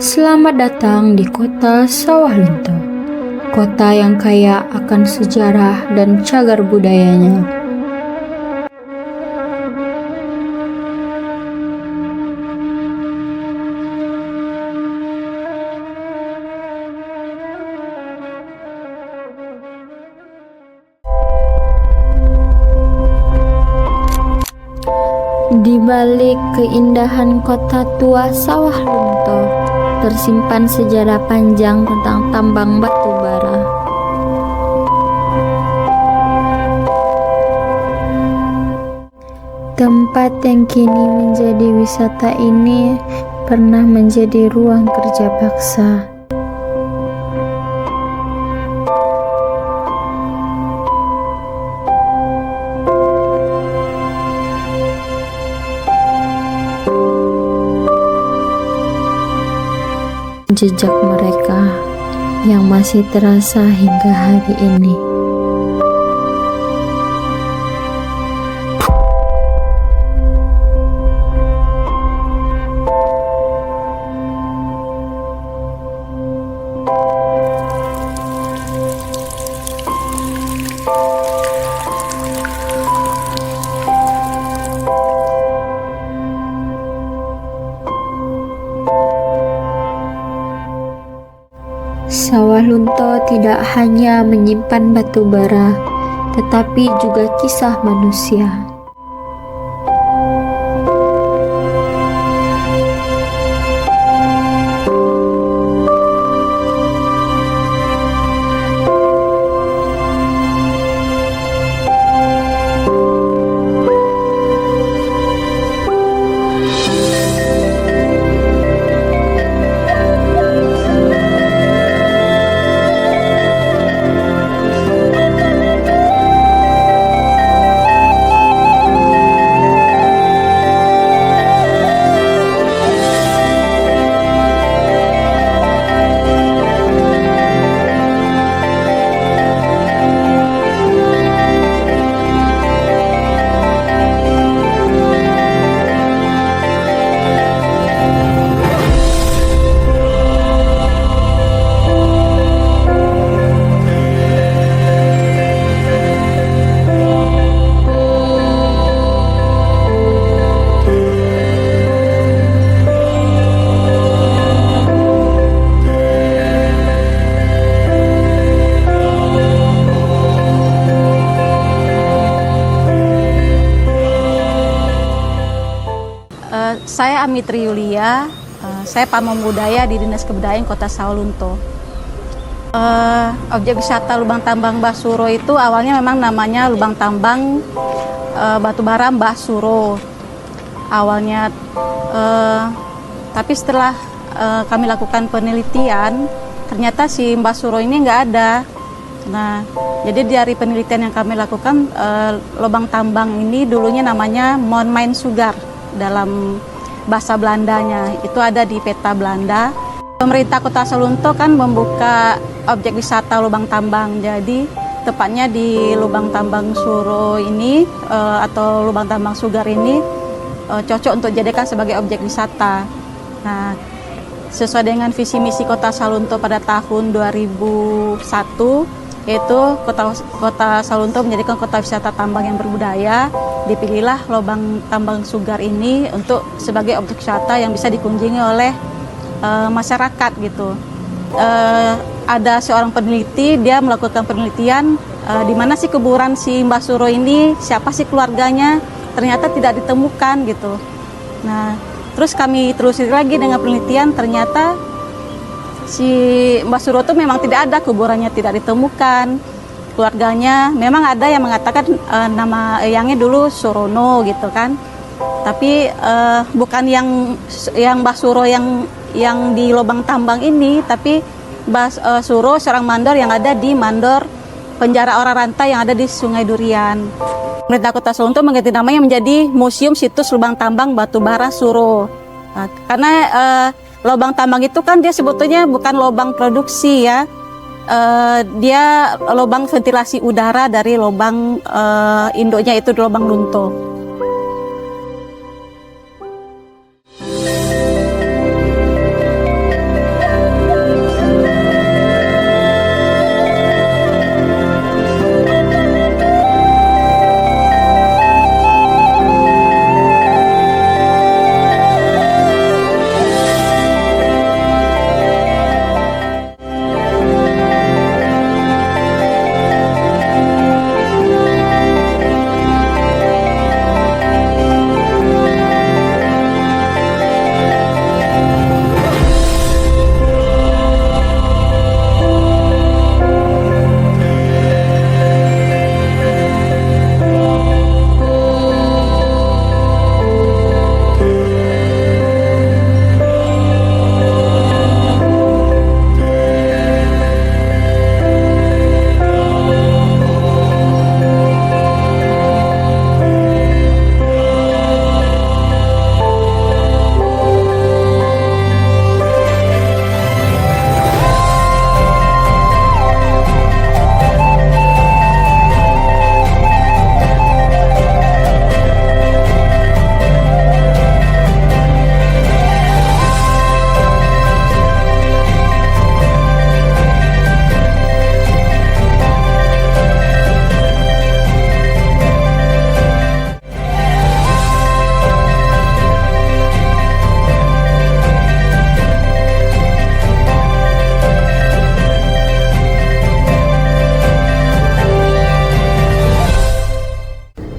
Selamat datang di kota Sawah Lunto, kota yang kaya akan sejarah dan cagar budayanya. Di balik keindahan kota tua Sawah Lunto, tersimpan sejarah panjang tentang tambang batu bara. Tempat yang kini menjadi wisata ini pernah menjadi ruang kerja paksa. Jejak mereka yang masih terasa hingga hari ini. Sawah Lunto tidak hanya menyimpan batu bara, tetapi juga kisah manusia. Saya Amitri Yulia, saya pamong budaya di Dinas Kebudayaan Kota Sawah Lunto. Objek wisata Lubang Tambang Mbah Suro itu awalnya memang namanya Lubang Tambang Batubara Mbah Suro. Awalnya, tapi setelah kami lakukan penelitian, ternyata si Mbah Suro ini nggak ada. Nah, jadi dari penelitian yang kami lakukan, lubang tambang ini dulunya namanya Mon Mine Sugar dalam bahasa Belandanya, itu ada di peta Belanda. Pemerintah Kota Sawah Lunto kan membuka objek wisata lubang tambang, jadi tepatnya di lubang tambang Suro ini atau lubang tambang Sugar ini cocok untuk dijadikan sebagai objek wisata. Nah, sesuai dengan visi misi Kota Sawah Lunto pada tahun 2001, yaitu Kota Sawah Lunto menjadikan kota wisata tambang yang berbudaya. Dipilihlah lubang tambang Sugar ini untuk sebagai objek wisata yang bisa dikunjungi oleh masyarakat gitu. Ada seorang peneliti, dia melakukan penelitian di mana sih kuburan si Mbah Suro ini, siapa sih keluarganya, ternyata tidak ditemukan gitu. Nah, terus kami telusuri lagi dengan penelitian, ternyata si Mbah Suro itu memang tidak ada, kuburannya tidak ditemukan. Keluarganya memang ada yang mengatakan nama eyangnya dulu Surono gitu kan, tapi bukan yang Mbah Suro yang di lubang tambang ini, tapi Mbah Suro seorang mandor yang ada di mandor penjara orang rantai yang ada di Sungai Durian. Pemerintah Kota Sawah Lunto mengganti namanya menjadi Museum Situs Lubang Tambang Batubara Suro. Nah, karena lubang tambang itu kan dia sebetulnya bukan lubang produksi ya. Dia lubang ventilasi udara dari lubang induknya itu lubang Lunto.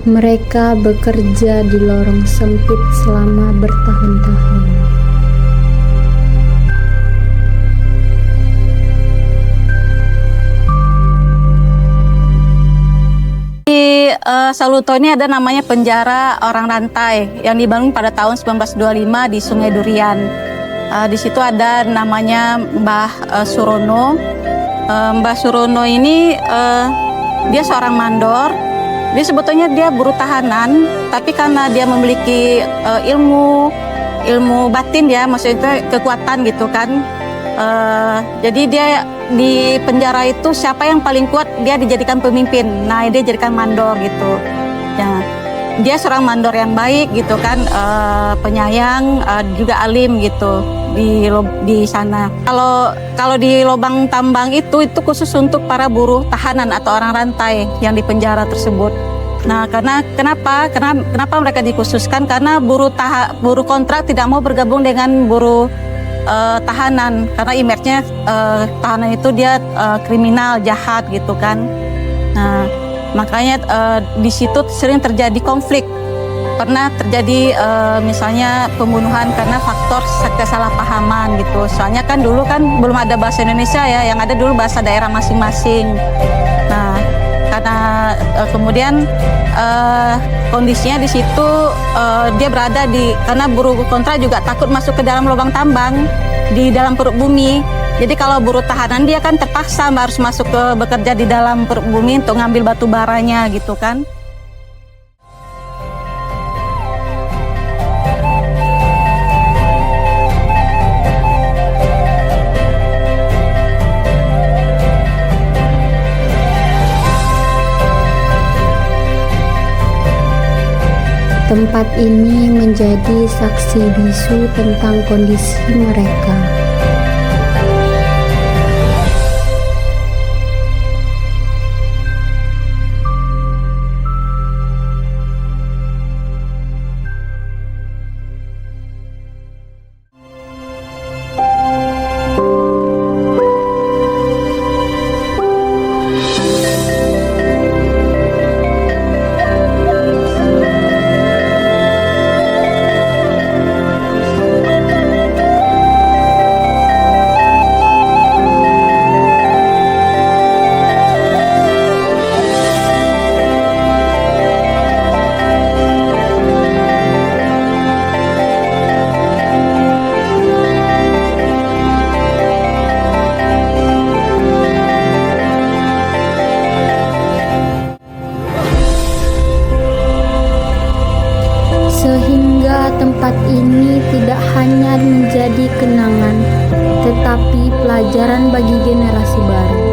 Mereka bekerja di lorong sempit selama bertahun-tahun. Di Saluto ini ada namanya penjara orang rantai yang dibangun pada tahun 1925 di Sungai Durian. Di situ ada namanya Mbah Surono. Mbah Surono ini dia seorang mandor. Dia sebetulnya dia buruh tahanan, tapi karena dia memiliki ilmu batin ya, maksudnya kekuatan gitu kan. Jadi dia di penjara itu siapa yang paling kuat dia dijadikan pemimpin. Nah dia jadikan mandor gitu. Ya, dia seorang mandor yang baik gitu kan, penyayang, juga alim gitu di sana. Kalau di lubang tambang itu khusus untuk para buruh tahanan atau orang rantai yang di penjara tersebut. Nah, kenapa mereka dikhususkan? Karena buruh kontrak tidak mau bergabung dengan buruh tahanan karena image-nya tahanan itu dia kriminal, jahat gitu kan. Nah, makanya di situ sering terjadi konflik. Pernah terjadi misalnya pembunuhan karena faktor kesalahpahaman gitu. Soalnya kan dulu kan belum ada bahasa Indonesia ya, yang ada dulu bahasa daerah masing-masing. Nah, karena kemudian kondisinya di situ dia berada karena buruh kontrak juga takut masuk ke dalam lubang tambang di dalam perut bumi. Jadi kalau buruh tahanan dia kan terpaksa harus masuk bekerja di dalam perut bumi untuk ngambil batu baranya gitu kan. Tempat ini menjadi saksi bisu tentang kondisi mereka. Sehingga tempat ini tidak hanya menjadi kenangan, tetapi pelajaran bagi generasi baru.